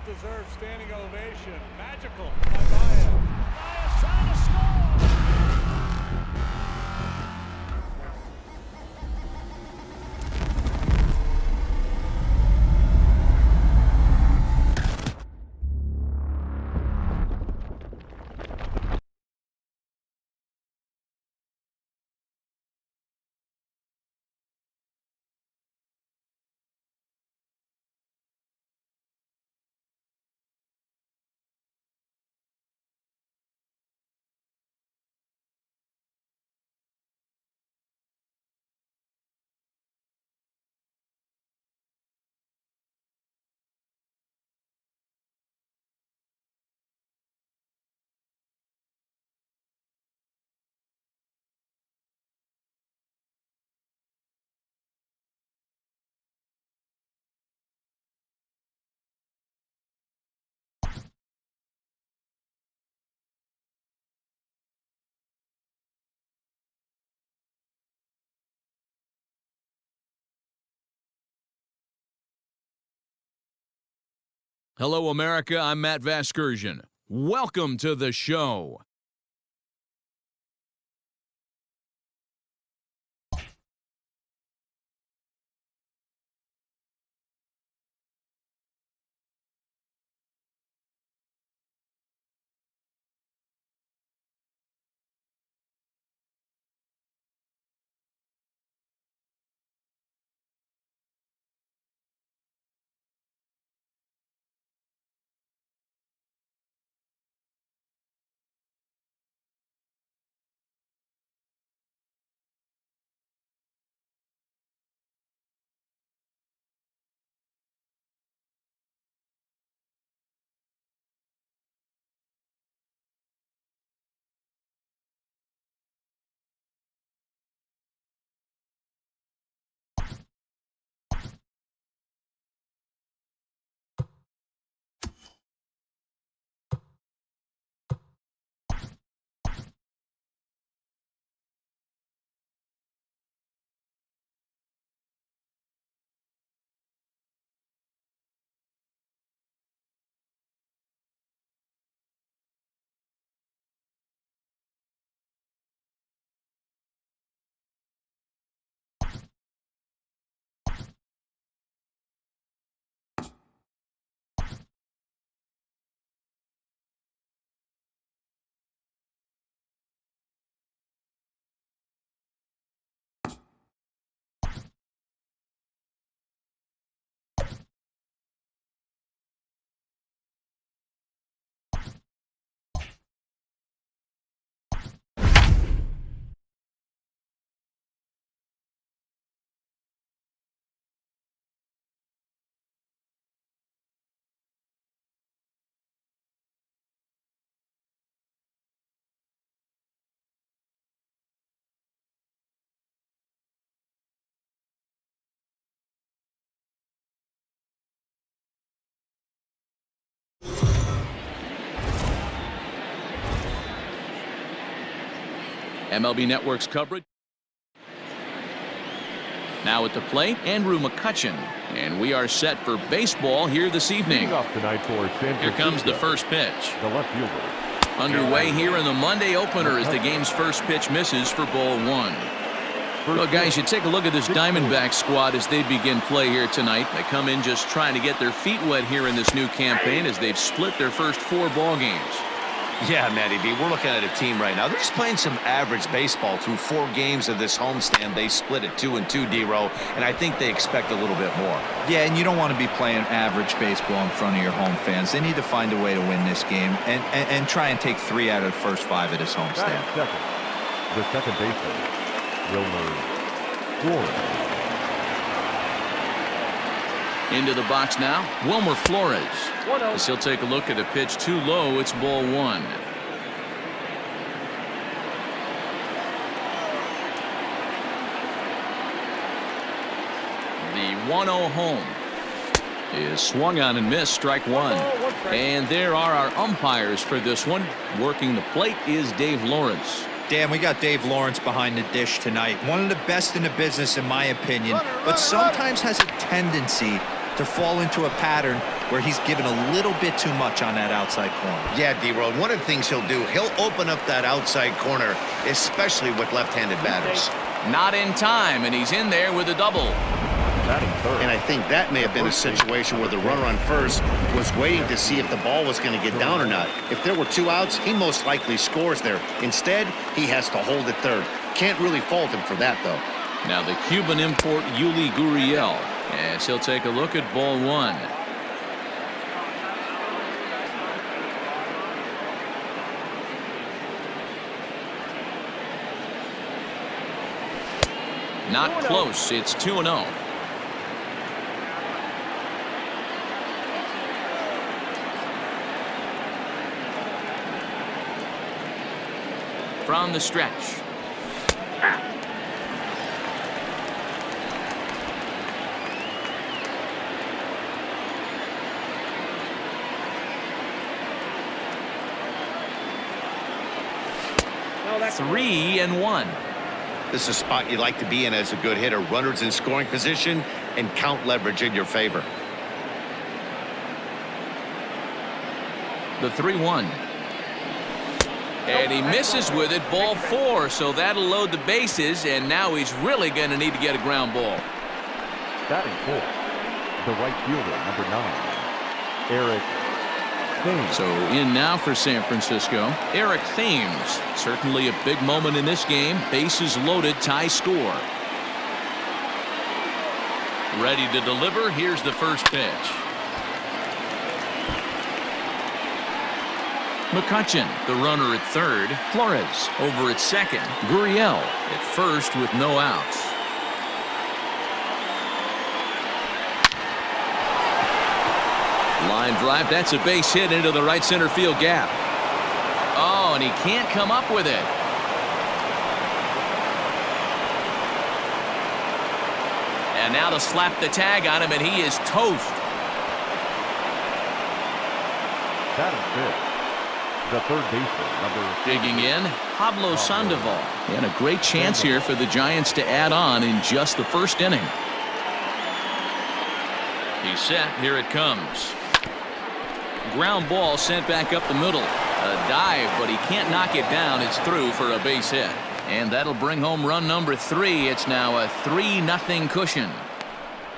well-deserved standing ovation. Magical by Baez. Baez trying to score. Hello, America. I'm Matt Vasgersian. Welcome to the show. MLB Network's coverage. Now at the plate, Andrew McCutchen. And we are set for baseball here this evening. Here comes the first pitch. The left fielder. Underway here in the Monday opener as the game's first pitch misses for ball one. Well, guys, you take a look at this Diamondback squad as they begin play here tonight. They come in just trying to get their feet wet here in this new campaign as they've split their first 4 ball games. Yeah, Matty B, we're looking at a team right now. They're just playing some average baseball through 4 games of this homestand. They split it 2-2, D-Row, and I think they expect a little bit more. Yeah, and you don't want to be playing average baseball in front of your home fans. They need to find a way to win this game and try and take 3 out of the first 5 of this homestand. The second baseman, Wilmer Flores. Into the box now, Wilmer Flores. As he'll take a look at a pitch too low, it's ball one. The 1-0 home is swung on and missed, strike one. And there are our umpires for this one. Working the plate is Dave Lawrence. Dan, we got Dave Lawrence behind the dish tonight. One of the best in the business, in my opinion, but sometimes has a tendency to fall into a pattern where he's given a little bit too much on that outside corner. Yeah, D-Road, one of the things he'll do, he'll open up that outside corner, especially with left-handed batters. Not in time, and he's in there with a double. Batting third. And I think that may have been a situation where the runner on first was waiting to see if the ball was going to get down or not. If there were 2 outs, he most likely scores there. Instead, he has to hold at third. Can't really fault him for that, though. Now the Cuban import Yuli Gurriel, as he'll take a look at ball 1. Not close. It's 2-0. From the stretch. Three and one. This is a spot you like to be in as a good hitter. Runners in scoring position and count leverage in your favor. The 3-1. And he misses with it, ball 4, so that'll load the bases, and now he's really going to need to get a ground ball. Batting fourth, the right fielder, number 9, Eric Thames. So in now for San Francisco, Eric Thames. Certainly a big moment in this game. Bases loaded, tie score. Ready to deliver. Here's the first pitch. McCutchen, the runner at third. Flores over at second. Gurriel at first with no outs. Line drive. That's a base hit into the right center field gap. Oh, and he can't come up with it. And now to slap the tag on him, and he is toast. Batting fifth, the third baseman, number Digging in, Pablo Sandoval. And a great chance here for the Giants to add on in just the first inning. He's set. Here it comes. Ground ball sent back up the middle. A dive, but he can't knock it down. It's through for a base hit. And that'll bring home run number 3. It's now a 3-0 cushion.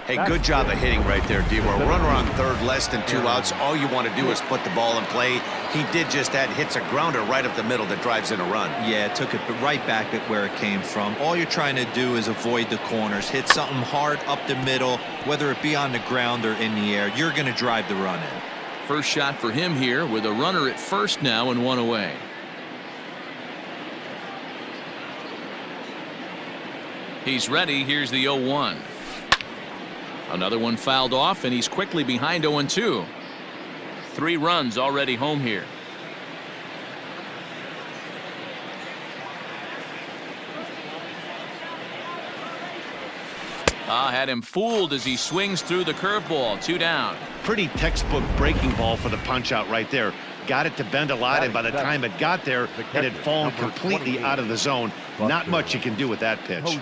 Hey, good job of hitting right there, D-Row. Runner on third, less than 2 outs. All you want to do is put the ball in play. He did just that. Hits a grounder right up the middle that drives in a run. Yeah, took it right back at where it came from. All you're trying to do is avoid the corners. Hit something hard up the middle, whether it be on the ground or in the air. You're going to drive the run in. First shot for him here with a runner at first now and 1 away. He's ready. Here's the 0-1. Another one fouled off, and he's quickly behind 0-2. 3 runs already home here. Had him fooled as he swings through the curveball. 2 down. Pretty textbook breaking ball for the punch out right there. Got it to bend a lot, and by the time it got there, it had fallen completely out of the zone. Not much you can do with that pitch.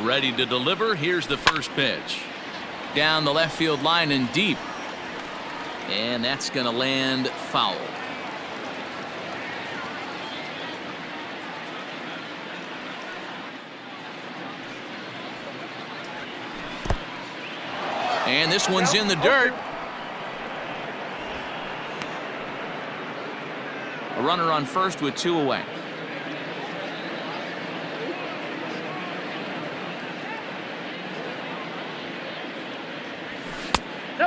Ready to deliver. Here's the first pitch. Down the left field line and deep. And that's going to land foul. And this one's in the dirt. A runner on first with 2 away.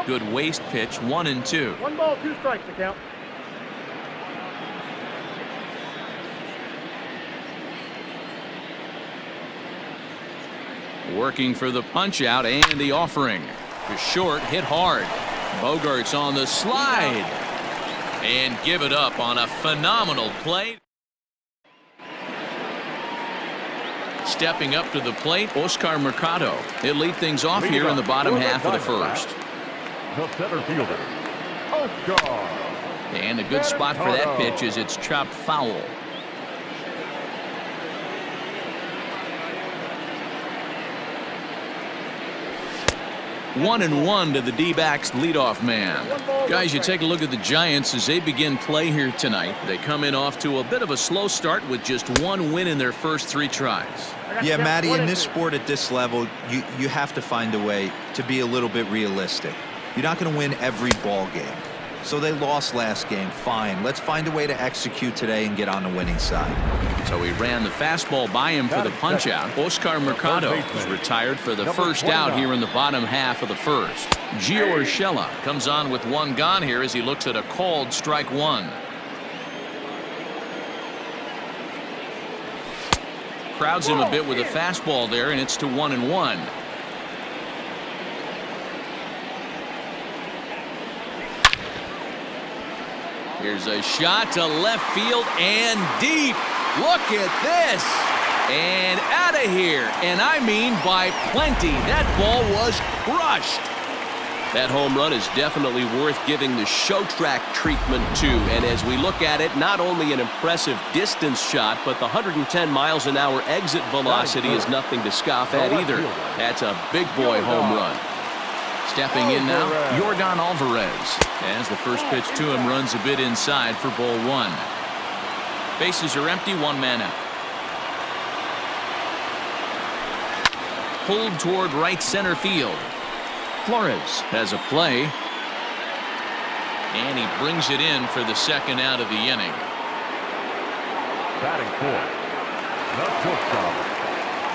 Good waste pitch, 1-2. 1 ball, 2 strikes to count. Working for the punch out and the offering. To short, hit hard. Bogarts on the slide. And give it up on a phenomenal play. Stepping up to the plate, Oscar Mercado. He'll lead things off here in the bottom half of the first. The center fielder, Oscar. And a good spot for that pitch as it's chopped foul. 1-1 to the D-backs leadoff man. Guys, you take a look at the Giants as they begin play here tonight. They come in off to a bit of a slow start with just one win in their first 3 tries. Yeah, Matty, in this sport at this level, you have to find a way to be a little bit realistic. You're not going to win every ball game. So they lost last game. Fine. Let's find a way to execute today and get on the winning side. So he ran the fastball by him for the punch-out. Oscar Mercado is retired for the first out here in the bottom half of the first. Gio Urshela comes on with 1 gone here as he looks at a called strike 1. Crowds him a bit with a fastball there, and it's to 1-1. Here's a shot to left field and deep. Look at this. And out of here. And I mean by plenty. That ball was crushed. That home run is definitely worth giving the show track treatment to. And as we look at it, not only an impressive distance shot, but the 110 miles an hour exit velocity is nothing to scoff at either. That's a big boy home run. Stepping in now, Yordan Alvarez. As the first pitch to him runs a bit inside for ball 1. Bases are empty, 1 man out. Pulled toward right center field. Flores has a play. And he brings it in for the second out of the inning. Batting 4th, the shortstop.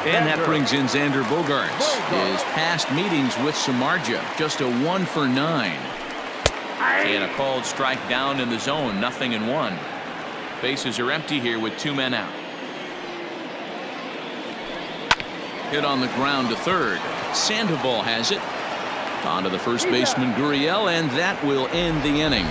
And that brings in Xander Bogaerts. His past meetings with Samardzija, just a 1 for 9. And a called strike down in the zone, 0-1. Bases are empty here with 2 men out. Hit on the ground to third. Sandoval has it. On to the first baseman, Gurriel, and that will end the inning.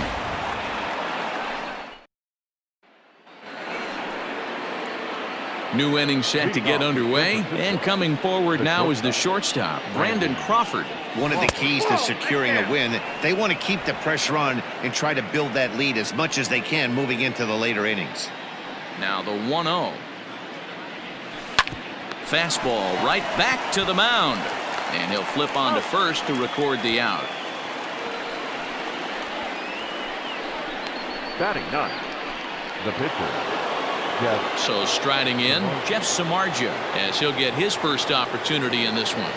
New inning set to get underway, and coming forward now is the shortstop, Brandon Crawford. One of the keys to securing a win, they want to keep the pressure on and try to build that lead as much as they can moving into the later innings. Now the 1-0. Fastball right back to the mound. And he'll flip on to first to record the out. Batting 9th, the pitcher. So striding in, Jeff Samardzija, as he'll get his first opportunity in this one.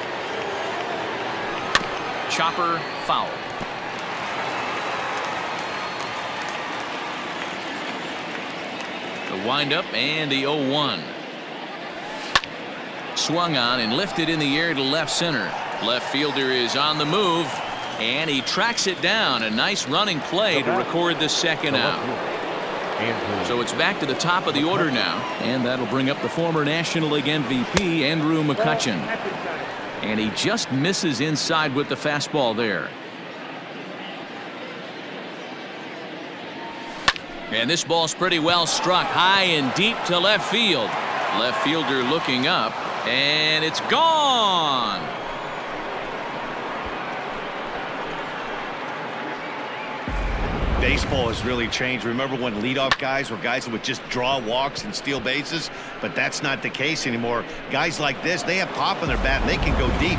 Chopper foul. The windup and the 0-1. Swung on and lifted in the air to left center. Left fielder is on the move, and he tracks it down. A nice running play to record the second out. So it's back to the top of the order now, and that'll bring up the former National League MVP, Andrew McCutchen. And he just misses inside with the fastball there. And this ball's pretty well struck high and deep to left field. Left fielder looking up, and it's gone. Baseball has really changed. Remember when leadoff guys were guys that would just draw walks and steal bases? But that's not the case anymore. Guys like this, they have pop in their bat and they can go deep.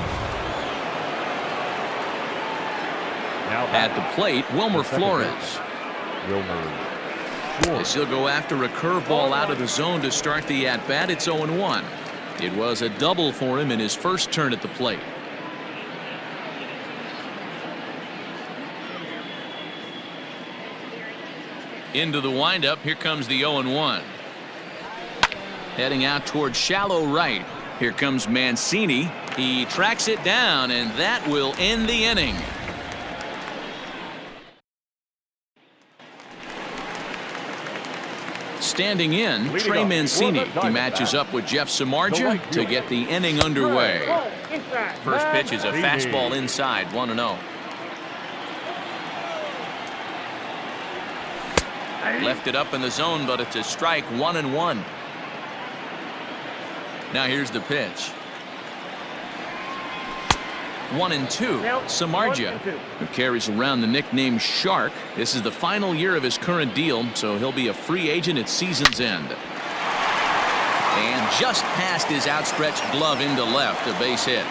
Now At the plate, Wilmer Flores. Wilmer. As he'll go after a curveball out of the zone to start the at-bat. It's 0-1. It was a double for him in his first turn at the plate. Into the windup. Here comes the 0-1. Heading out towards shallow right. Here comes Mancini. He tracks it down, and that will end the inning. Standing in, Trey Mancini. He matches up with Jeff Samardzija to get the inning underway. First pitch is a fastball inside, 1-0. Left it up in the zone, but it's a strike, 1-1. Now here's the pitch. 1-2. Samardzija, who carries around the nickname Shark. This is the final year of his current deal, so he'll be a free agent at season's end. And just past his outstretched glove into left, a base hit.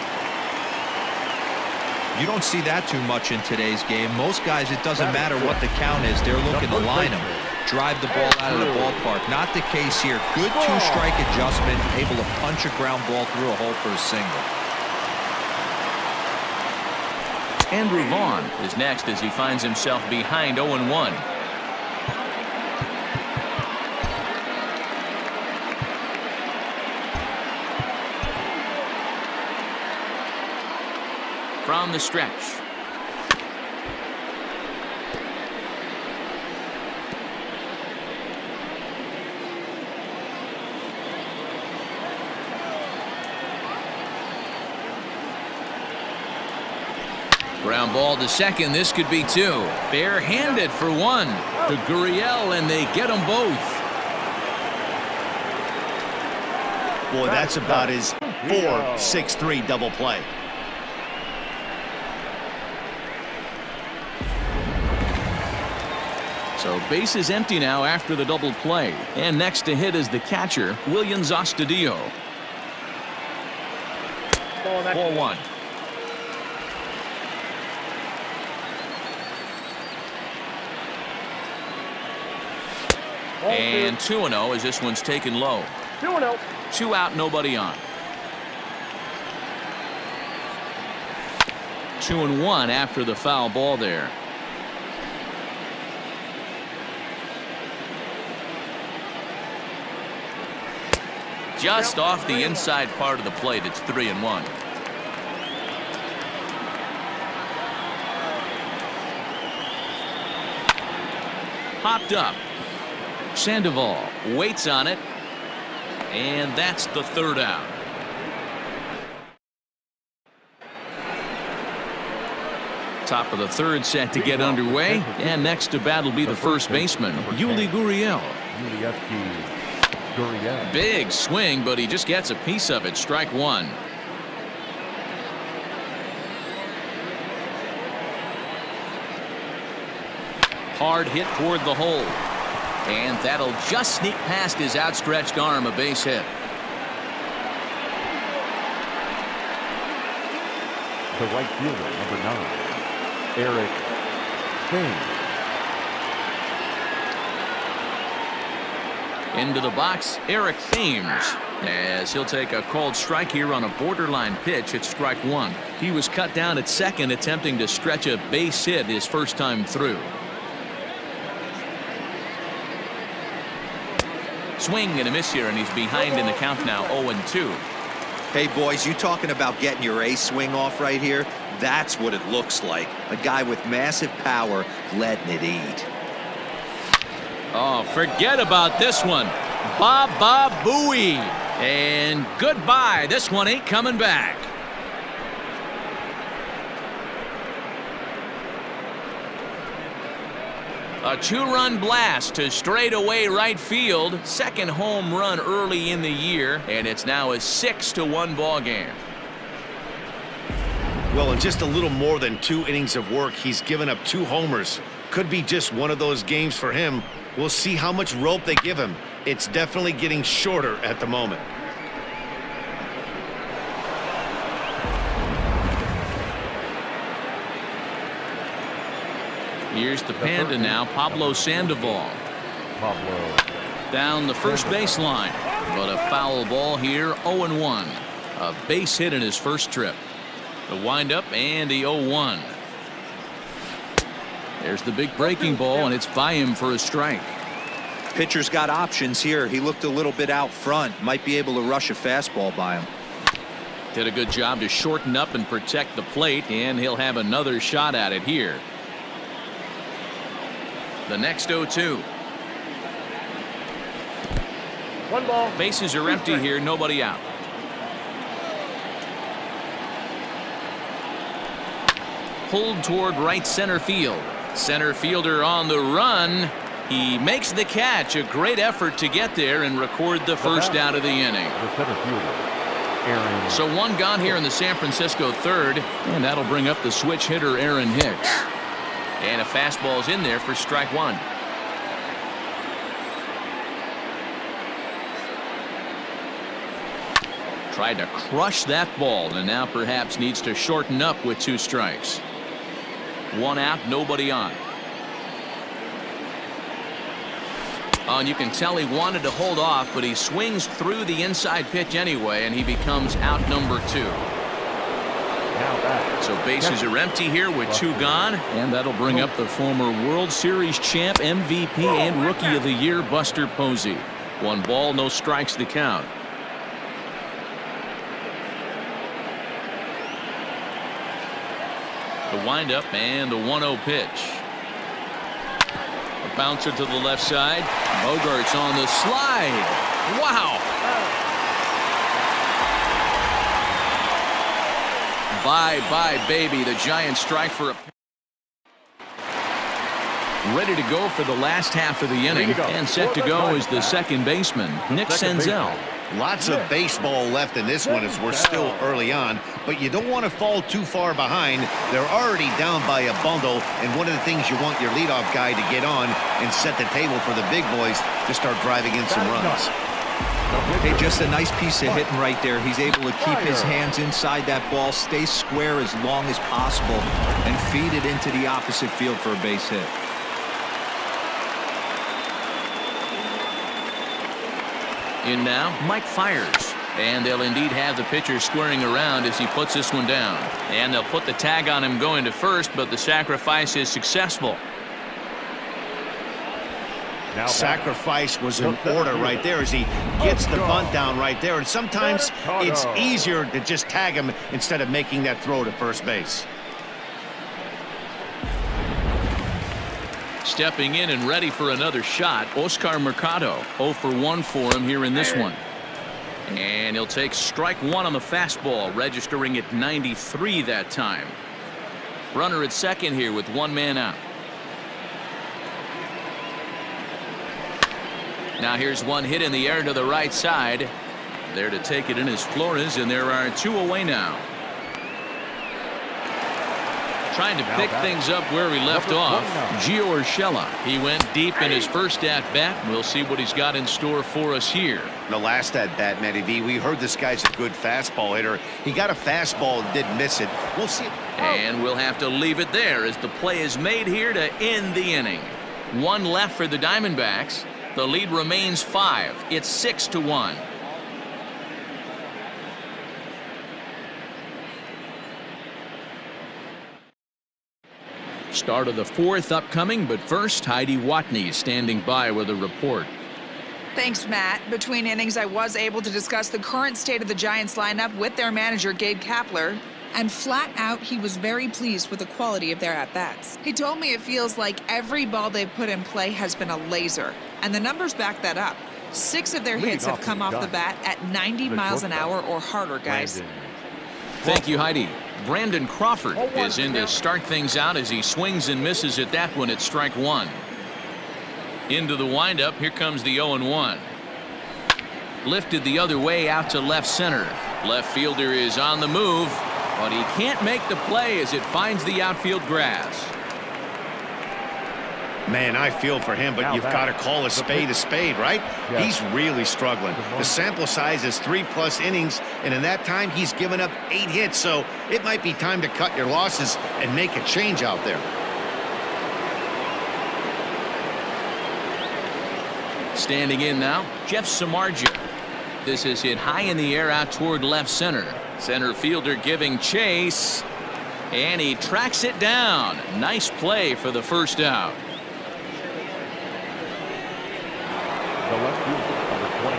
You don't see that too much in today's game. Most guys, it doesn't matter what the count is. They're looking to line them, drive the ball out of the ballpark. Not the case here. Good two-strike adjustment, able to punch a ground ball through a hole for a single. Andrew Vaughn is next as he finds himself behind 0-1. From the stretch. Ground ball to second. This could be two. Barehanded for one to Gurriel, and they get them both. Boy, that's about his 4-6-3 double play. So base is empty now after the double play. And next to hit is the catcher, William Astudillo. 4-1. And 2-0 as this one's taken low. 2-0. 2 out, nobody on. 2-1 after the foul ball there. Just off the inside part of the plate, it's 3-1. Popped up. Sandoval waits on it, and that's the third out. Top of the third set to get underway, and next to bat will be the first baseman, Yuli Gurriel. Big swing, but he just gets a piece of it. Strike one. Hard hit toward the hole. And that'll just sneak past his outstretched arm, a base hit. The right fielder, number 9, Eric Thames. Into the box, Eric Thames, as he'll take a called strike here on a borderline pitch at strike one. He was cut down at second, attempting to stretch a base hit his first time through. Swing and a miss here, and he's behind in the count now, 0-2. Hey, boys, you talking about getting your ace swing off right here? That's what it looks like. A guy with massive power letting it eat. Oh, forget about this one. Baba Booey. And goodbye. This one ain't coming back. A two-run blast to straightaway right field. Second home run early in the year, and it's now a 6-1 ball game. Well, in just a little more than 2 innings of work, he's given up 2 homers. Could be just one of those games for him. We'll see how much rope they give him. It's definitely getting shorter at the moment. Here's the Panda now, Pablo Sandoval. Down the first baseline, but a foul ball here, 0-1. A base hit in his first trip. The windup and the 0-1. There's the big breaking ball, and it's by him for a strike. Pitcher's got options here. He looked a little bit out front. Might be able to rush a fastball by him. Did a good job to shorten up and protect the plate, and he'll have another shot at it here. The next 0-2. 1 ball. Bases are empty here, nobody out. Pulled toward right center field. Center fielder on the run. He makes the catch. A great effort to get there and record the first out of the inning. The center fielder, Aaron. So one gone here in the San Francisco third, and that'll bring up the switch hitter Aaron Hicks. And a fastball's in there for strike one. Tried to crush that ball and now perhaps needs to shorten up with 2 strikes. 1 out, nobody on. Oh, and you can tell he wanted to hold off, but he swings through the inside pitch anyway, and he becomes out number 2. So bases are empty here with 2 gone, and that'll bring up the former World Series champ, MVP, and Rookie of the Year, Buster Posey. 1 ball, no strikes to count. The windup and the 1-0 pitch. A bouncer to the left side. Bogarts on the slide. Wow. Bye, baby. The Giants strike for a... Ready to go for the last half of the inning. And set to go is the second baseman, Nick Senzel. Lots of baseball left in this one as we're still early on, but you don't want to fall too far behind. They're already down by a bundle, and one of the things you want your leadoff guy to get on and set the table for the big boys to start driving in some runs. Hey, just a nice piece of hitting right there. He's able to keep his hands inside that ball, stay square as long as possible, and feed it into the opposite field for a base hit. In now, Mike Fiers. And they'll indeed have the pitcher squaring around as he puts this one down. And they'll put the tag on him going to first, but the sacrifice is successful. Sacrifice was in order right there as he gets the bunt down right there. And sometimes it's easier to just tag him instead of making that throw to first base. Stepping in and ready for another shot, Oscar Mercado. 0 for 1 for him here in this one. And he'll take strike 1 on the fastball, registering at 93 that time. Runner at second here with 1 man out. Now here's one hit in the air to the right side. There to take it in is Flores, and there are 2 away now. Trying to pick things up where he left off, Gio Urshela. He went deep in his first at-bat. We'll see what he's got in store for us here. The last at-bat, Matty V, we heard this guy's a good fastball hitter. He got a fastball and didn't miss it. We'll see. And we'll have to leave it there as the play is made here to end the inning. 1 left for the Diamondbacks. The lead remains 5. It's 6-1. Start of the 4th upcoming, but first, Heidi Watney standing by with a report. Thanks, Matt. Between innings, I was able to discuss the current state of the Giants lineup with their manager, Gabe Kapler. And flat out, he was very pleased with the quality of their at-bats. He told me it feels like every ball they've put in play has been a laser. And the numbers back that up. 6 of their hits have come off the bat at 90 miles an hour or harder, guys. Thank you, Heidi. Brandon Crawford is in to start things out as he swings and misses at that one at strike 1. Into the windup. Here comes the 0-1. Lifted the other way out to left center. Left fielder is on the move, but he can't make the play as it finds the outfield grass. Man, I feel for him, but you've got to call a spade, right? He's really struggling. The sample size is 3+ innings, and in that time, he's given up 8 hits, so it might be time to cut your losses and make a change out there. Standing in now, Jeff Samardzija. This is hit high in the air out toward left center. Center fielder giving chase, and he tracks it down. Nice play for the first out.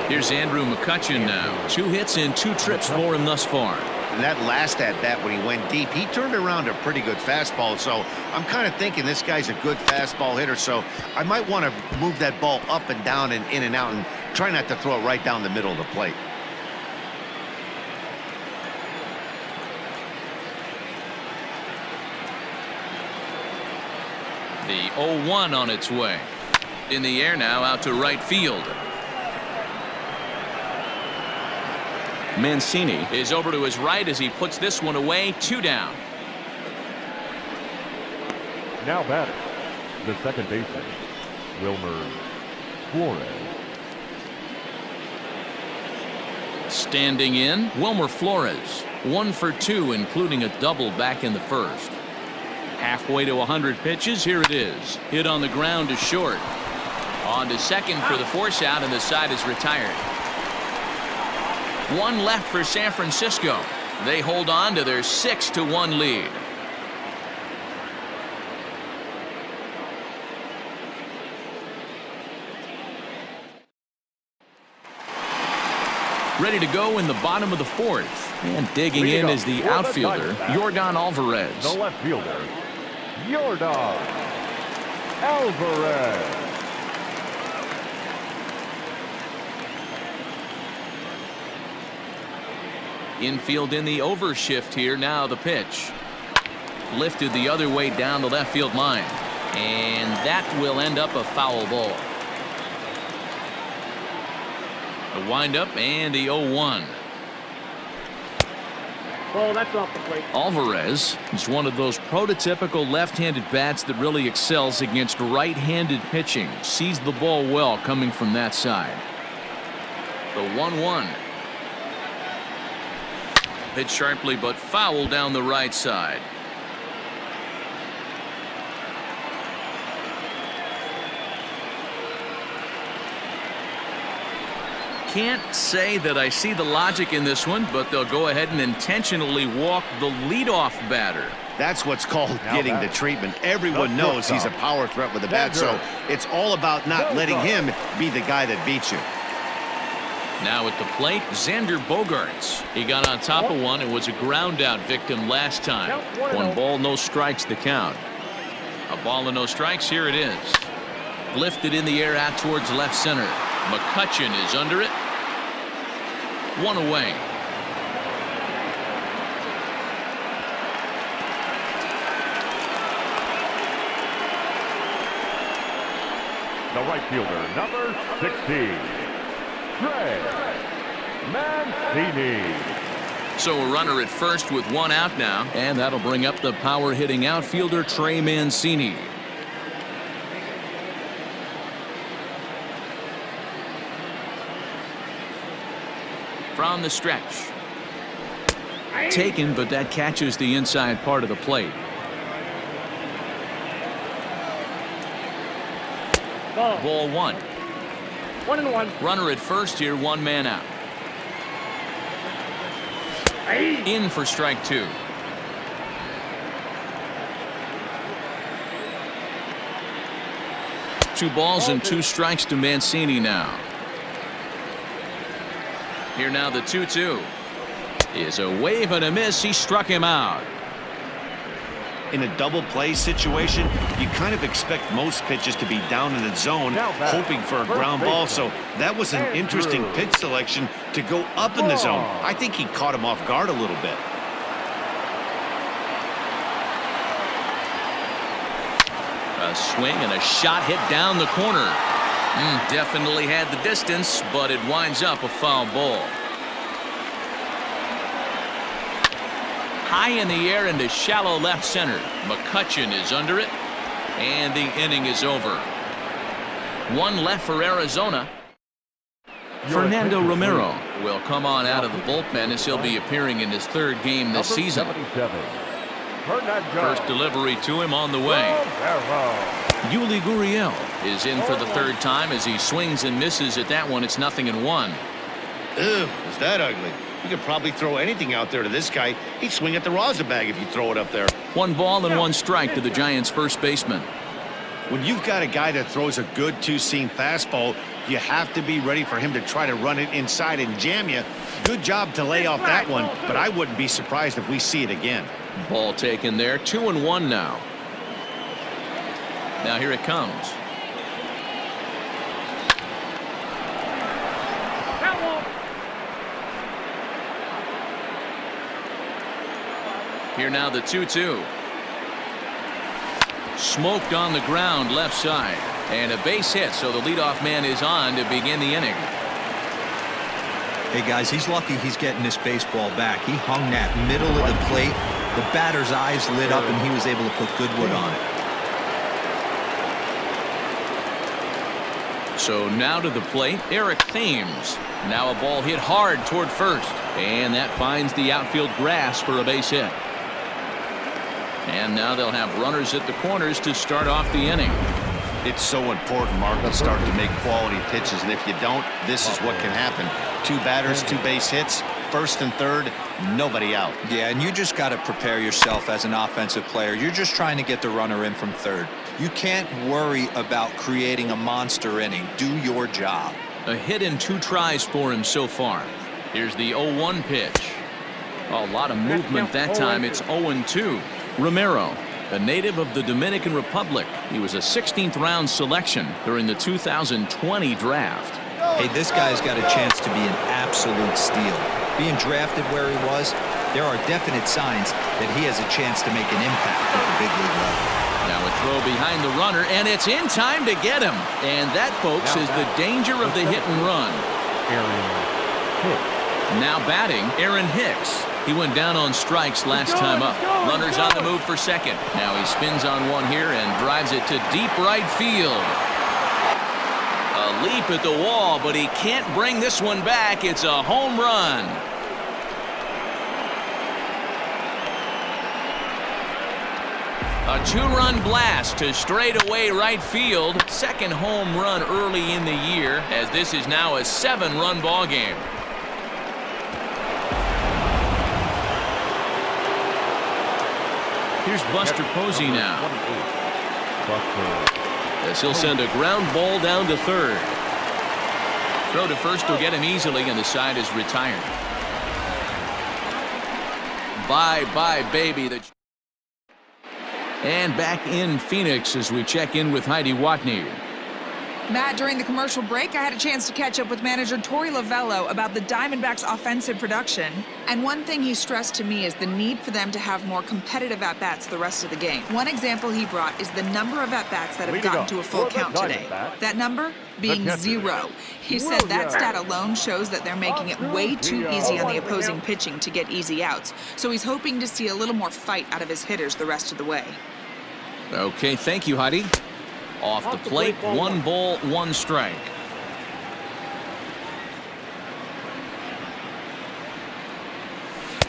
Here's Andrew McCutchen now. 2 hits and 2 trips for him thus far. And that last at-bat when he went deep, he turned around a pretty good fastball. So I'm kind of thinking this guy's a good fastball hitter. So I might want to move that ball up and down and in and out and try not to throw it right down the middle of the plate. The 0-1 on its way. In the air now out to right field. Mancini is over to his right as he puts this one away. 2 down. Now batter, the second baseman, Wilmer Flores. Standing in, Wilmer Flores. 1 for 2, including a double back in the first. Halfway to 100 pitches. Here it is. Hit on the ground to short. On to second for the force out, and the side is retired. 1 left for San Francisco. They hold on to their 6-1 lead. Ready to go in the bottom of the fourth. And digging in is the outfielder, Yordan Alvarez. The left fielder, Yordan Alvarez. Infield in the overshift here. Now the pitch. Lifted the other way down the left field line. And that will end up a foul ball. A windup and the 0-1. Ball, that's off the plate. Alvarez is one of those prototypical left-handed bats that really excels against right-handed pitching. Sees the ball well coming from that side. The 1-1. Hit sharply but foul down the right side. Can't say that I see the logic in this one, but they'll go ahead and intentionally walk the leadoff batter. That's what's called getting the treatment. Everyone knows he's a power threat with the bat, so it's all about not letting him be the guy that beats you. Now at the plate, Xander Bogaerts. He got on top of one and was a ground out victim last time. 1 ball, no strikes the count. A ball and no strikes. Here it is. Lifted in the air out towards left center. McCutchen is under it. 1 away. The right fielder, number 16, Trey Mancini. So a runner at first with 1 out now, and that'll bring up the power hitting outfielder Trey Mancini. From the stretch. Taken, but that catches the inside part of the plate. Ball 1. 1-1. Runner at first here, 1 man out. In for strike 2. Two balls and 2 strikes to Mancini now. Here now the 2-2 is a wave and a miss. He struck him out. In a double play situation, you kind of expect most pitches to be down in the zone, hoping for a ground ball. So that was an interesting pitch selection to go up in the zone. I think he caught him off guard a little bit. A swing and a shot hit down the corner. Definitely had the distance, but it winds up a foul ball. High in the air into shallow left center. McCutchen is under it, and the inning is over. 1 left for Arizona. Fernando Romero will come on out of the bullpen as he'll be appearing in his 3rd game this season. First delivery to him on the way. Yuli Gurriel is in for the 3rd time as he swings and misses at that one. It's 0-1. Ew, is that ugly? You could probably throw anything out there to this guy. He'd swing at the rosin bag if you throw it up there. 1 ball and 1 strike to the Giants' first baseman. When you've got a guy that throws a good 2-seam fastball, you have to be ready for him to try to run it inside and jam you. Good job to lay off that one, but I wouldn't be surprised if we see it again. Ball taken there. 2-1 now. Now here it comes. Here now the 2-2. Smoked on the ground left side. And a base hit, so the leadoff man is on to begin the inning. Hey guys, he's lucky he's getting this baseball back. He hung that middle of the plate. The batter's eyes lit up and he was able to put good wood on it. So now to the plate, Eric Thames. Now a ball hit hard toward first. And that finds the outfield grass for a base hit. And now they'll have runners at the corners to start off the inning. It's so important, Mark, to start to make quality pitches, and if you don't, this is what can happen. 2 batters, 2 base hits, first and third, nobody out. Yeah, and you just got to prepare yourself as an offensive player. You're just trying to get the runner in from third. You can't worry about creating a monster inning. Do your job. A hit in 2 tries for him so far. Here's the 0-1 pitch. A lot of movement that time. It's 0-2. Romero, a native of the Dominican Republic. He was a 16th round selection during the 2020 draft. Hey, this guy's got a chance to be an absolute steal. Being drafted where he was, there are definite signs that he has a chance to make an impact at the big league level. Now a throw behind the runner, and it's in time to get him. And that, folks, is the danger of the hit and run. Now batting, Aaron Hicks. He went down on strikes last time up. Runners on the move for second. Now he spins on one here and drives it to deep right field. A leap at the wall, but he can't bring this one back. It's a home run. A 2-run blast to straightaway right field. Second home run early in the year, as this is now a 7-run ball game. Here's Buster Posey now. As he'll send a ground ball down to third. Throw to first will get him easily, and the side is retired. Bye-bye, baby. And back in Phoenix as we check in with Heidi Watney. Matt, during the commercial break, I had a chance to catch up with manager Torey Lovello about the Diamondbacks' offensive production. And one thing he stressed to me is the need for them to have more competitive at-bats the rest of the game. One example he brought is the number of at-bats that have gotten to a full count today. That number being 0. He said that stat alone shows that they're making it way too easy on the opposing pitching to get easy outs. So he's hoping to see a little more fight out of his hitters the rest of the way. Okay, thank you, Heidi. Off the plate, 1 ball, 1 strike.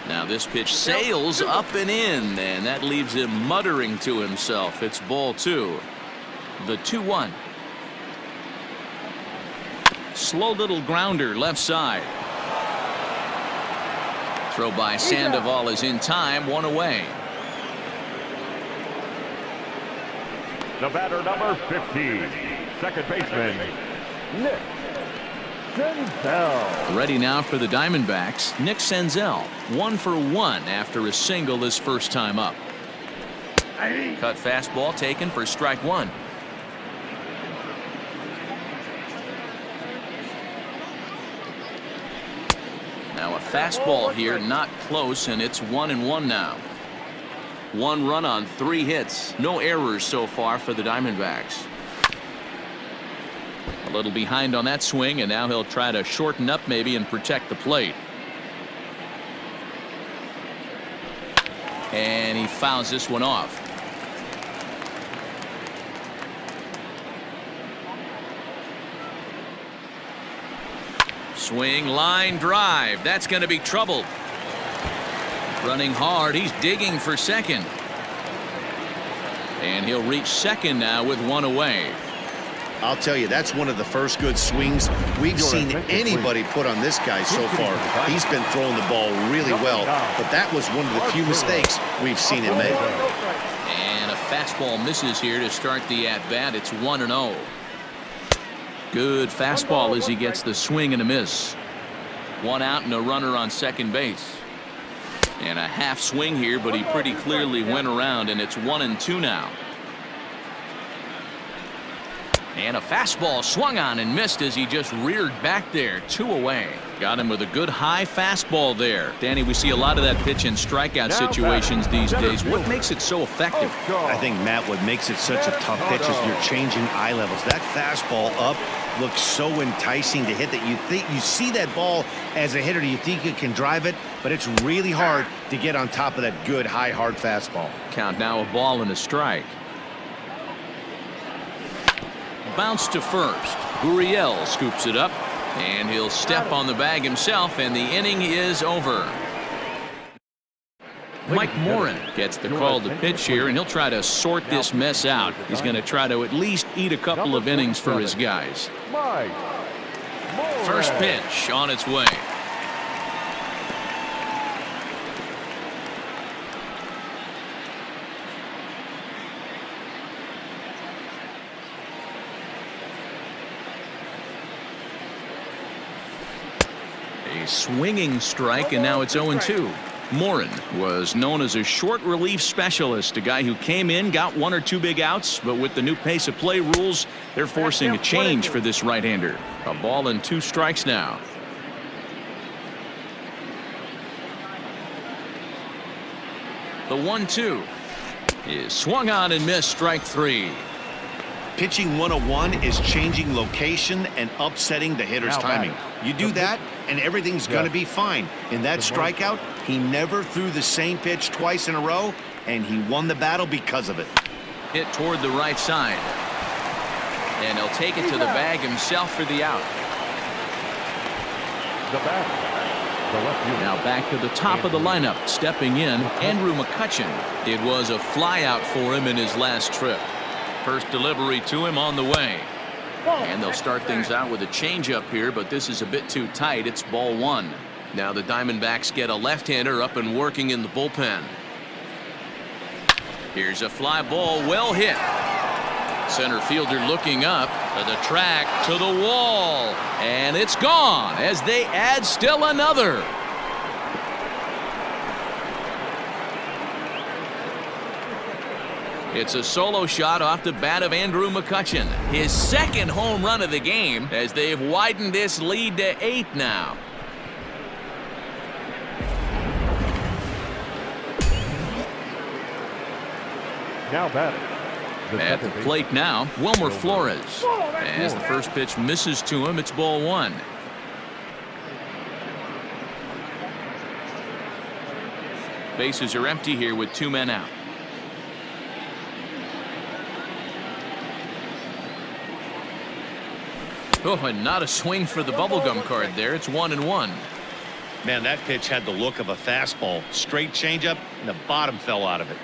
Now this pitch sails up and in, and that leaves him muttering to himself. It's ball 2. The 2-1. Slow little grounder left side. Throw by Sandoval is in time, 1 away. The batter, number 50, second baseman, Nick Senzel. Ready now for the Diamondbacks, Nick Senzel. 1 for 1 after a single his first time up. Cut fastball taken for strike 1. Now a fastball here, not close, and it's 1-1 now. 1 run on 3 hits. No errors so far for the Diamondbacks. A little behind on that swing, and now he'll try to shorten up maybe and protect the plate. And he fouls this one off. Swing, line drive. That's going to be trouble. Running hard, he's digging for second. And he'll reach second now with 1 away. I'll tell you, that's one of the first good swings we've seen anybody put on this guy so far. He's been throwing the ball really well, but that was one of the few mistakes we've seen him make. And a fastball misses here to start the at-bat. It's 1-0. Good fastball as he gets the swing and a miss. 1 out and a runner on second base. And a half swing here, but he pretty clearly went around, and it's 1-2 now. And a fastball swung on and missed as he just reared back there. 2 away. Got him with a good high fastball there. Danny, we see a lot of that pitch in strikeout situations these days. What makes it so effective? I think, Matt, what makes it such a tough pitch is you're changing eye levels. That fastball up looks so enticing to hit that you see that ball as a hitter, you think you can drive it, but it's really hard to get on top of that good high hard fastball. Count now, a ball and a strike. Bounce to first. Gurriel scoops it up, and he'll step on the bag himself, and the inning is over. Mike Morin gets the call to pitch here, and he'll try to sort this mess out. He's going to try to at least eat a couple of innings for his guys. First pitch on its way. A swinging strike, and now it's 0-2. Morin was known as a short relief specialist, a guy who came in, got 1 or 2 big outs, but with the new pace of play rules, they're forcing a change for this right-hander. A ball and 2 strikes now. The 1-2 is swung on and missed, strike 3. Pitching 101 is changing location and upsetting the hitter's timing. You do that, and everything's going to be fine. In that strikeout, he never threw the same pitch twice in a row, and he won the battle because of it. Hit toward the right side. And he'll take it to the bag himself for the out. Now back to the top of the lineup. Stepping in, Andrew McCutchen. It was a flyout for him in his last trip. First delivery to him on the way. And they'll start things out with a changeup here, but this is a bit too tight. It's ball 1. Now the Diamondbacks get a left-hander up and working in the bullpen. Here's a fly ball, well hit. Center fielder looking up to the track, to the wall, and it's gone as they add still another. It's a solo shot off the bat of Andrew McCutchen. His second home run of the game as they've widened this lead to 8 now. Now batting. At the plate now, Wilmer Flores. As the first pitch misses to him, it's ball 1. Bases are empty here with 2 men out. Oh, and not a swing for the bubblegum card there. It's 1-1. Man, that pitch had the look of a fastball. Straight changeup, and the bottom fell out of it.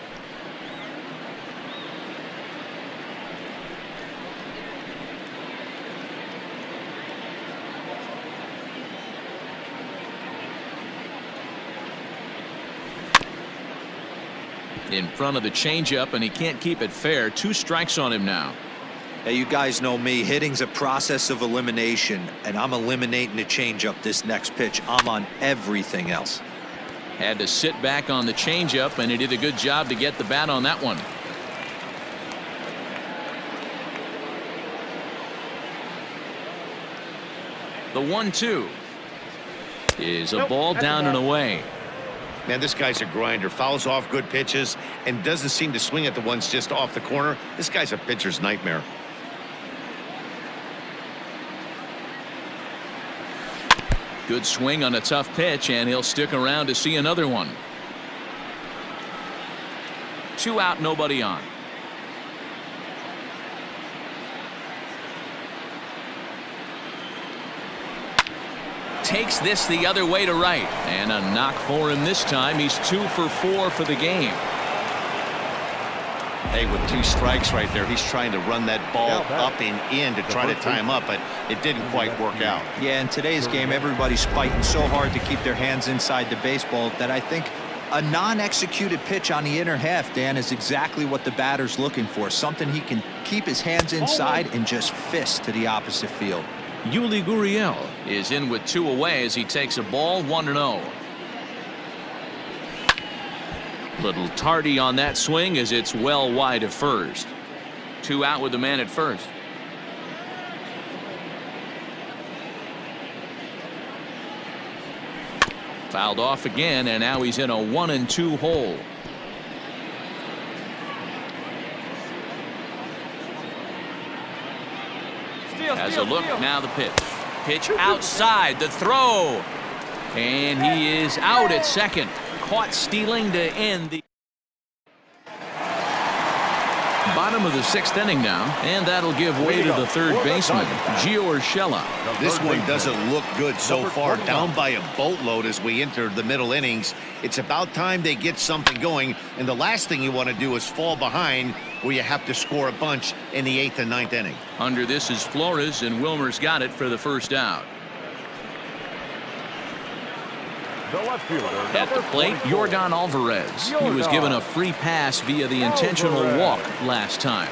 In front of the changeup, and he can't keep it fair. 2 strikes on him now. Hey, you guys know me. Hitting's a process of elimination, and I'm eliminating the changeup this next pitch. I'm on everything else. Had to sit back on the changeup, and he did a good job to get the bat on that one. The 1-2 is a ball down and away. Man, this guy's a grinder. Fouls off good pitches and doesn't seem to swing at the ones just off the corner. This guy's a pitcher's nightmare. Good swing on a tough pitch, and he'll stick around to see another one. 2 out, nobody on. Takes this the other way to right, and a knock for him this time. He's 2 for 4 for the game. Hey, with 2 strikes right there, he's trying to run that ball up and in to try to tie him up, but it didn't quite work out. Yeah, in today's game, everybody's fighting so hard to keep their hands inside the baseball that I think a non-executed pitch on the inner half, Dan, is exactly what the batter's looking for. Something he can keep his hands inside and just fist to the opposite field. Yuli Gurriel is in with 2 away as he takes a ball, 1-0. Little tardy on that swing as it's well wide of first. 2 out with the man at first. Fouled off again, and now he's in a 1-2 hole. Has a look, now the pitch. Pitch outside, the throw. And he is out at second. Caught stealing to end the bottom of the 6th inning now, and that'll give way to the third baseman, Gio Urshela. This one doesn't look good so far. Down by a boatload as we enter the middle innings. It's about time they get something going, and the last thing you want to do is fall behind where you have to score a bunch in the 8th and 9th inning. Under this is Flores, and Wilmer's got it for the first out. At the plate, Yordan Alvarez. He was given a free pass via the intentional walk last time.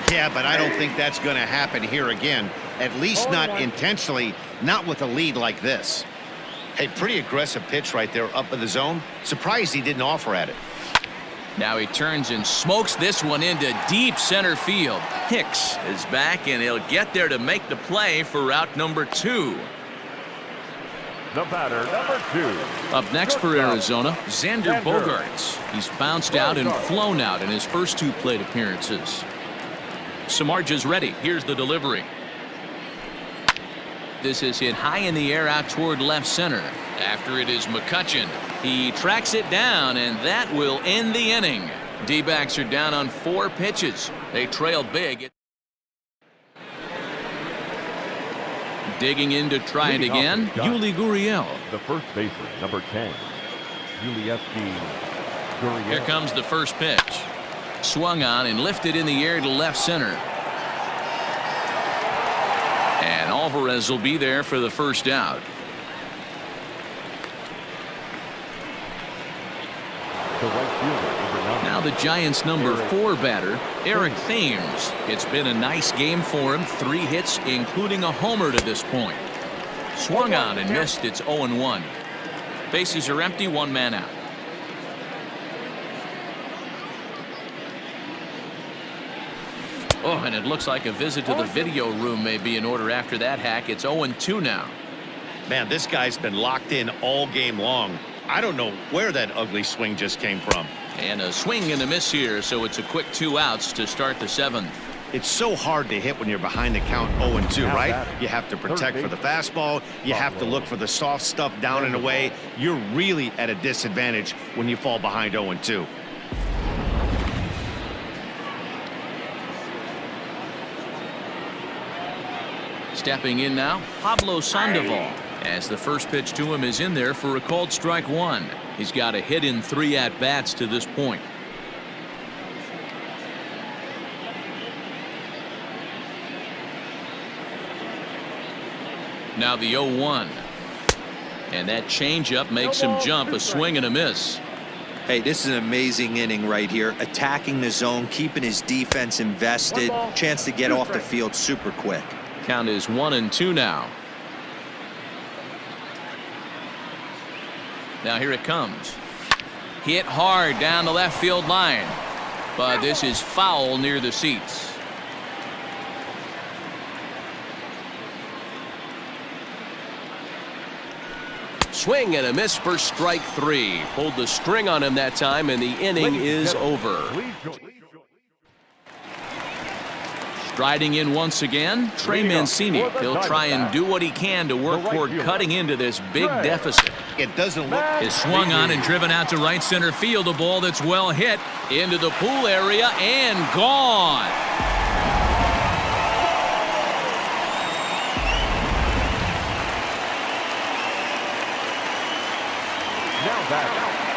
Yeah, but I don't think that's going to happen here again. At least not intentionally, not with a lead like this. Hey, pretty aggressive pitch right there up in the zone. Surprised he didn't offer at it. Now he turns and smokes this one into deep center field. Hicks is back, and he'll get there to make the play for route number 2. The batter, number 2. Up next for Arizona, Xander Bogaerts. He's bounced out and flown out in his first 2 plate appearances. Samardzija's ready. Here's the delivery. This is hit high in the air out toward left center. After it is McCutchen. He tracks it down, and that will end the inning. D-backs are down on 4 pitches. They trail big. Digging in to try it again, Yuli Gurriel. The first baseman, number 10, Yuli Gurriel. Here comes the first pitch. Swung on and lifted in the air to left center. And Alvarez will be there for the first out. The right fielder, number 9. Now the Giants' number 4 batter, Eric Thames. It's been a nice game for him. 3 hits, including a homer to this point. Swung on and missed. It's 0-1. Bases are empty, 1 man out. Oh, and it looks like a visit to the video room may be in order after that hack. It's 0-2 now. Man, this guy's been locked in all game long. I don't know where that ugly swing just came from. And a swing and a miss here, so it's a quick 2 outs to start the 7th. It's so hard to hit when you're behind the count 0-2, right? You have to protect for the fastball. You have to look for the soft stuff down and away. You're really at a disadvantage when you fall behind 0-2. Stepping in now, Pablo Sandoval. As the first pitch to him is in there for a called strike 1. He's got a hit in 3 at-bats to this point. Now the 0-1. And that changeup makes him jump, a swing and a miss. Hey, this is an amazing inning right here. Attacking the zone, keeping his defense invested. Chance to get off the field super quick. Count is 1-2 now. Now here it comes. Hit hard down the left field line. But this is foul near the seats. Swing and a miss for strike 3. Pulled the string on him that time, and the inning is over. Striding in once again, Trey Mancini. He'll try and do what he can to work toward cutting into this big deficit. It doesn't look... Is swung on and driven out to right center field. A ball that's well hit into the pool area and gone. Now back,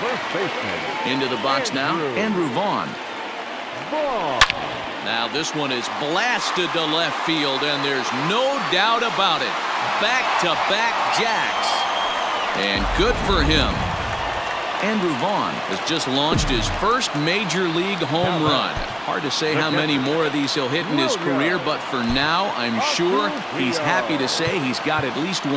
first baseman. Into the box now, Andrew Vaughn. Now this one is blasted to left field, and there's no doubt about it. Back-to-back jacks. And good for him. Andrew Vaughn has just launched his first major league home run. Hard to say how many more of these he'll hit in his career, but for now, I'm sure he's happy to say he's got at least 1.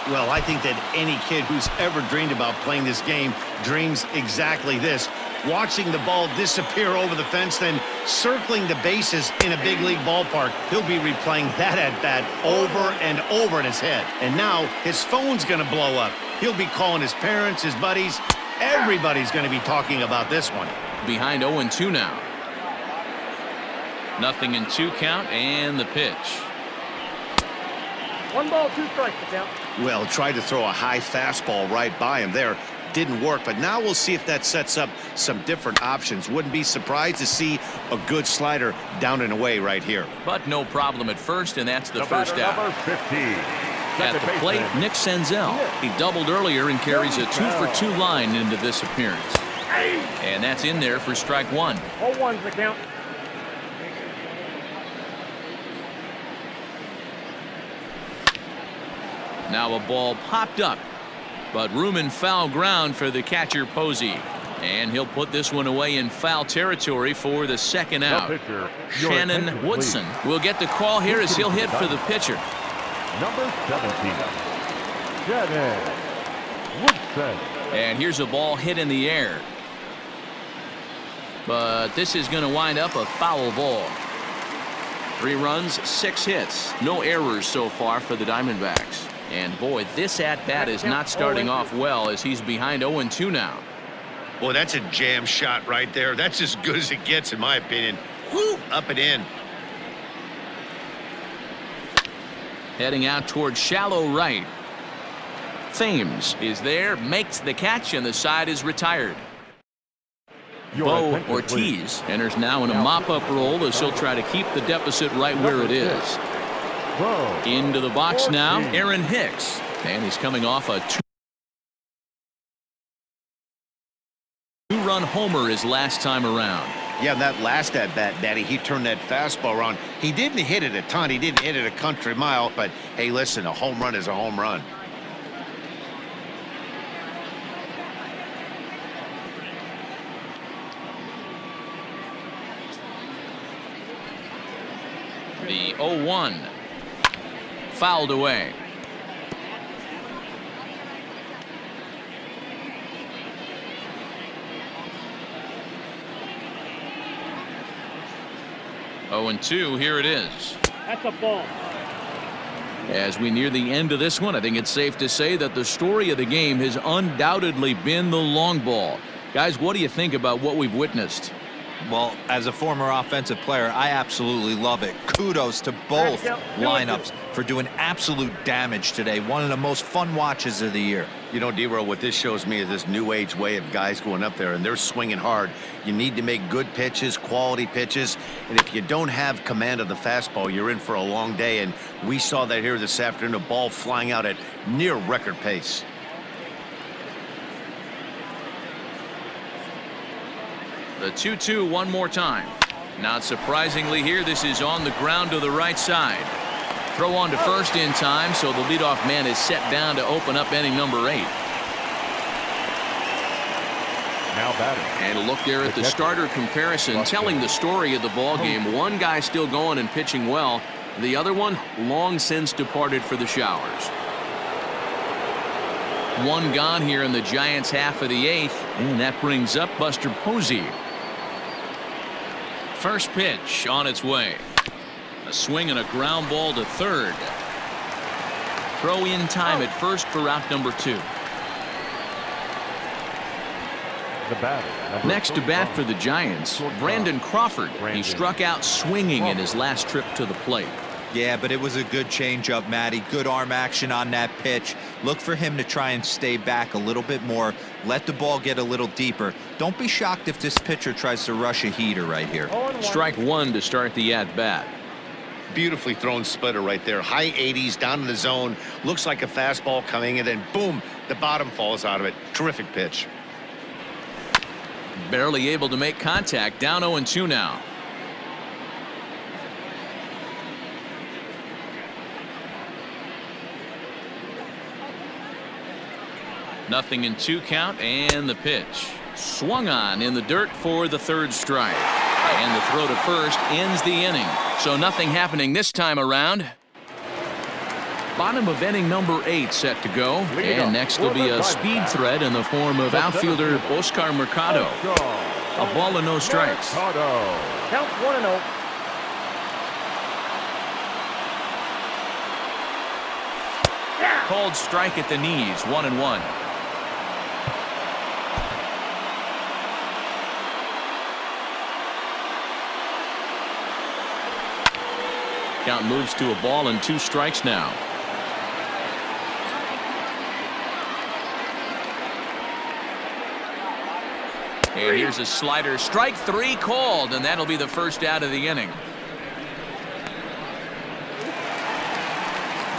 Well, I think that any kid who's ever dreamed about playing this game dreams exactly this. Watching the ball disappear over the fence, then circling the bases in a big league ballpark. He'll be replaying that at-bat over and over in his head. And now his phone's going to blow up. He'll be calling his parents, his buddies. Everybody's going to be talking about this one. Behind 0-2 now. 0-2 count, and the pitch. 1 ball, 2 strikes to count. Well, tried to throw a high fastball right by him there. didn't work, but now we'll see if that sets up some different options. Wouldn't be surprised to see a good slider down and away right here. But no problem at first, and that's the first out. Number 15. At the plate, Nick Senzel. He doubled earlier and carries a 2-for-2 line into this appearance. And that's in there for strike one. 0-1's the count. Now a ball popped up, but room in foul ground for the catcher Posey. And he'll put this one away in foul territory for the second out. Pitcher, your Shannon attention, Woodson please. will get the call here as he'll hit for the pitcher. Number 17. Shannon Woodson. And here's a ball hit in the air. But this is going to wind up a foul ball. 3 runs, 6 hits. No errors so far for the Diamondbacks. And boy, this at-bat is not starting off well as he's behind 0-2 now. Boy, that's a jam shot right there. That's as good as it gets, in my opinion. Woo, up and in. Heading out towards shallow right. Thames is there, makes the catch, and the side is retired. Your Bo attention, please. Ortiz enters now in a mop-up role as he'll try to keep the deficit right where it is. Bo Into the box now, Ortiz. Aaron Hicks. And he's coming off a 2-run homer his last time around. Yeah, that last at-bat, Daddy, he turned that fastball around. He didn't hit it a ton. He didn't hit it a country mile. But, hey, listen, a home run is a home run. The 0-1. Fouled away. Oh, and 2, here it is. That's a ball. As we near the end of this one, I think it's safe to say that the story of the game has undoubtedly been the long ball. Guys, what do you think about what we've witnessed? Well, as a former offensive player, I absolutely love it. Kudos to both lineups for doing absolute damage today. One of the most fun watches of the year. You know, D-Row, what this shows me is this new age way of guys going up there, and they're swinging hard. You need to make good pitches, quality pitches, and if you don't have command of the fastball, you're in for a long day, and we saw that here this afternoon, a ball flying out at near record pace. The 2-2 one more time. Not surprisingly here, this is on the ground to the right side. Throw on to first in time, so the leadoff man is set down to open up inning number 8. Now batting. And a look there at the starter comparison, telling the story of the ball game. One guy still going and pitching well. The other one long since departed for the showers. One gone here in the Giants' half of the 8th, and that brings up Buster Posey. First pitch on its way. A swing and a ground ball to third. Throw in time at first for out number 2. The batter. Next to bat for the Giants, Brandon Crawford. He struck out swinging in his last trip to the plate. Yeah, but it was a good changeup, Matty. Good arm action on that pitch. Look for him to try and stay back a little bit more. Let the ball get a little deeper. Don't be shocked if this pitcher tries to rush a heater right here. Strike 1 to start the at-bat. Beautifully thrown splitter right there. High 80s down in the zone. Looks like a fastball coming, and then boom, the bottom falls out of it. Terrific pitch. Barely able to make contact. Down 0-2 now. Nothing in 2 count, and the pitch. Swung on in the dirt for the 3rd strike. And the throw to first ends the inning. So nothing happening this time around. Bottom of inning number 8 set to go. And next will be a speed threat in the form of outfielder Oscar Mercado. A ball and no strikes. Count 1-0. Called strike at the knees, 1-1. Count moves to a ball and 2 strikes now. And here's a slider. Strike 3 called, and that'll be the first out of the inning.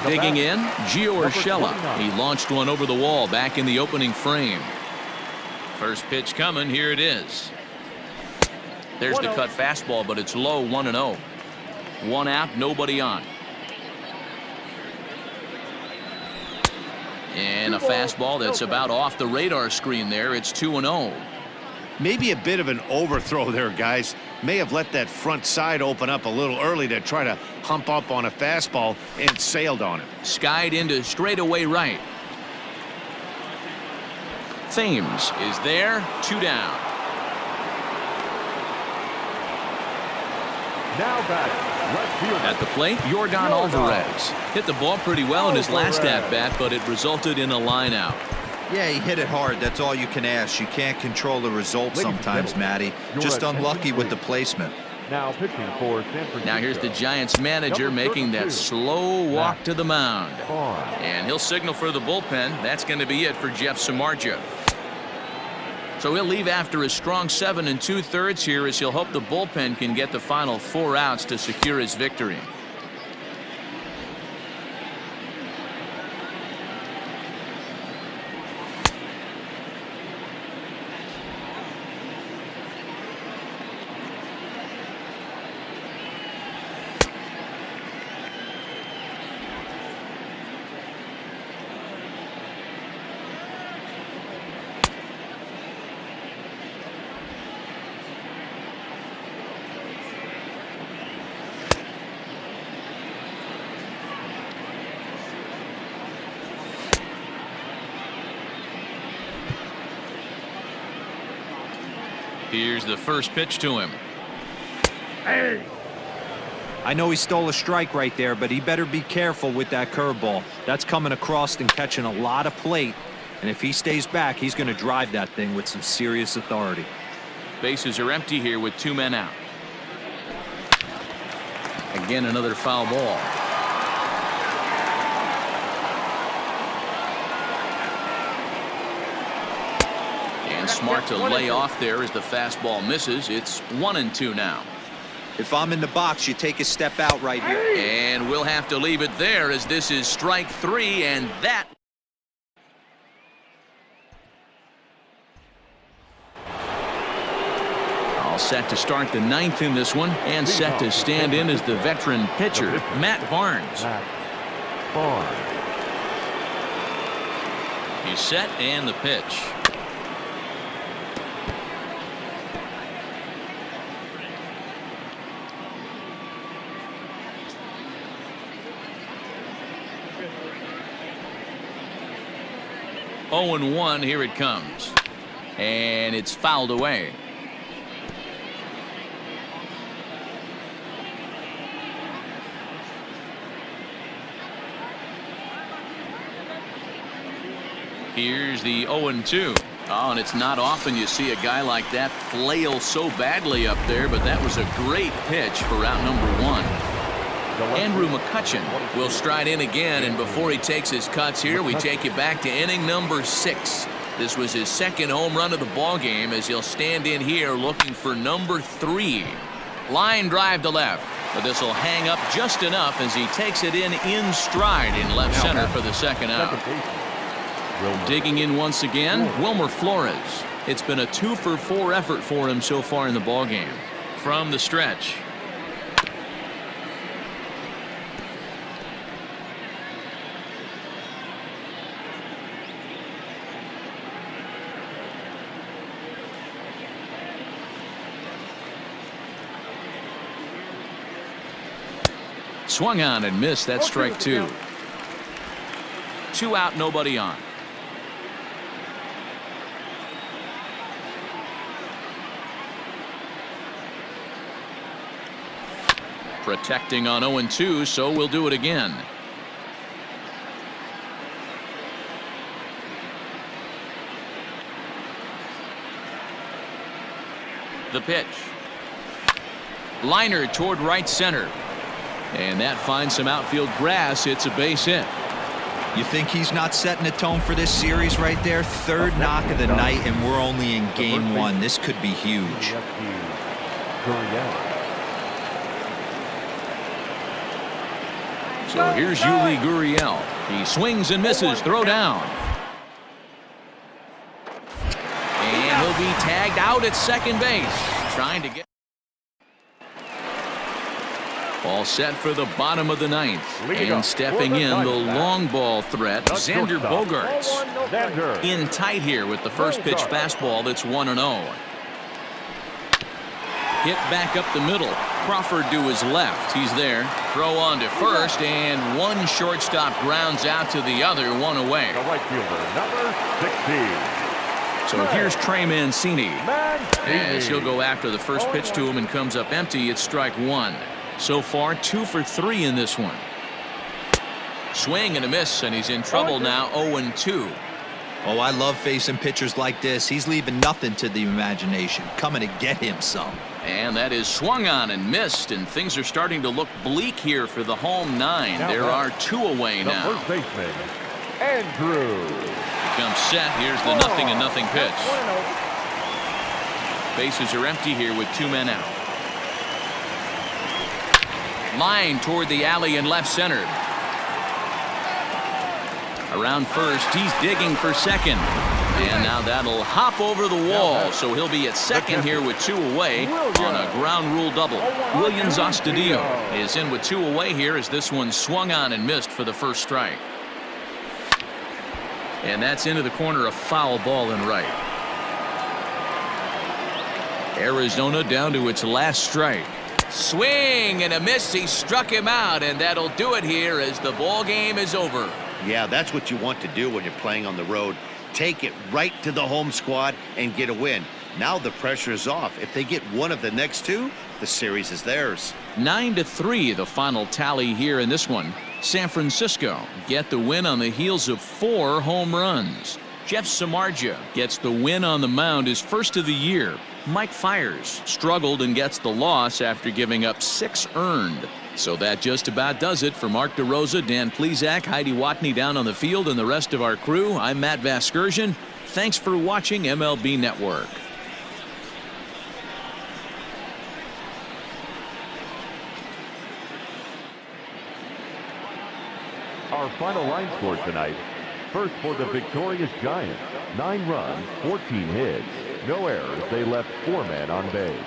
Digging in, Gio Urshela. He launched one over the wall back in the opening frame. First pitch coming. Here it is. There's the cut fastball, but it's low, 1-0. 1 out, nobody on. And a fastball that's about off the radar screen there. It's 2-0. Maybe a bit of an overthrow there, guys. May have let that front side open up a little early to try to hump up on a fastball and sailed on it. Skied into straightaway right. Thames is there, 2 down. Now batting, left fielder. At the plate, Yordan Alvarez. Hit the ball pretty well in his last at-bat, but it resulted in a line out. Yeah, he hit it hard. That's all you can ask. You can't control the result sometimes, Matty. Just unlucky with the placement. Now pitching for San Francisco. Now here's the Giants manager making that slow walk to the mound. And he'll signal for the bullpen. That's going to be it for Jeff Samardzija. So he'll leave after a strong 7 2/3 here, as he'll hope the bullpen can get the final 4 outs to secure his victory. Here's the first pitch to him. I know he stole a strike right there, but he better be careful with that curveball. That's coming across and catching a lot of plate. And if he stays back, he's going to drive that thing with some serious authority. Bases are empty here with 2 men out. Again, another foul ball. And smart to lay off there as the fastball misses. It's 1-2 now. If I'm in the box, you take a step out right here. And we'll have to leave it there, as this is strike 3, and that. All set to start the 9th in this one, and set to stand in as the veteran pitcher, Matt Barnes. He's set, and the pitch. Oh, 1, here it comes. And it's fouled away. Here's the 0-2. Oh, and it's not often you see a guy like that flail so badly up there, but that was a great pitch for out number 1. Andrew McCutchen will stride in again, and before he takes his cuts here, we take you back to inning number 6. This was his second home run of the ball game, as he'll stand in here looking for number 3. Line drive to left, but this will hang up just enough as he takes it in stride in left center for the second out. Digging in once again, Wilmer Flores. It's been a 2-for-4 effort for him so far in the ball game. From the stretch. Swung on and missed. That's strike 2. 2 out, nobody on. Protecting on 0-2, so we'll do it again. The pitch. Liner toward right center. And that finds some outfield grass. It's a base hit. You think he's not setting a tone for this series right there? Third knock of the night, and we're only in game one. This could be huge. So here's Yuli Gurriel. He swings and misses. Throw down. And he'll be tagged out at second base. Trying to get. All set for the bottom of the ninth. And stepping in, the long ball threat, Xander Bogaerts. In tight here with the first pitch fastball that's 1-0. Hit back up the middle. Crawford to his left. He's there. Throw on to first, and one shortstop grounds out to the other, one away. The right fielder, number 16. So here's Trey Mancini. As he'll go after the first pitch to him and comes up empty. It's strike one. So far, 2 for 3 in this one. Swing and a miss, and he's in trouble now, 0-2. Oh, I love facing pitchers like this. He's leaving nothing to the imagination. Coming to get him some. And that is swung on and missed, and things are starting to look bleak here for the home 9. There are 2 away now. The first baseman, Andrew. Comes set. Here's the 0-0 pitch. Bases are empty here with 2 men out. Line toward the alley and left center. Around first, he's digging for second. And now that'll hop over the wall, so he'll be at second here with 2 away on a ground rule double. Willians Astudillo is in with 2 away here as this one swung on and missed for the first strike. And that's into the corner, a foul ball and right. Arizona down to its last strike. Swing and a miss. He struck him out, and that'll do it here as the ball game is over. Yeah, that's what you want to do when you're playing on the road. Take it right to the home squad and get a win. Now the pressure is off. If they get one of the next 2, the series is theirs. 9-3 the final tally here in this one. San Francisco get the win on the heels of 4 home runs. Jeff Samardzija gets the win on the mound, his first of the year. Mike Fiers struggled and gets the loss after giving up 6 earned. So that just about does it for Mark DeRosa, Dan Plesac, Heidi Watney down on the field, and the rest of our crew. I'm Matt Vasgersian. Thanks for watching MLB Network. Our final line score tonight. First for the victorious Giants, 9 runs, 14 hits, no errors. They left 4 men on base.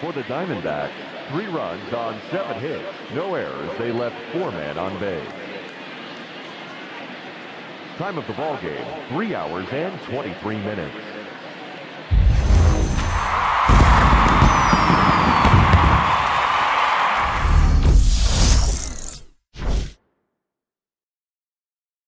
For the Diamondbacks, 3 runs on 7 hits, no errors. They left 4 men on base. Time of the ball game, 3 hours and 23 minutes.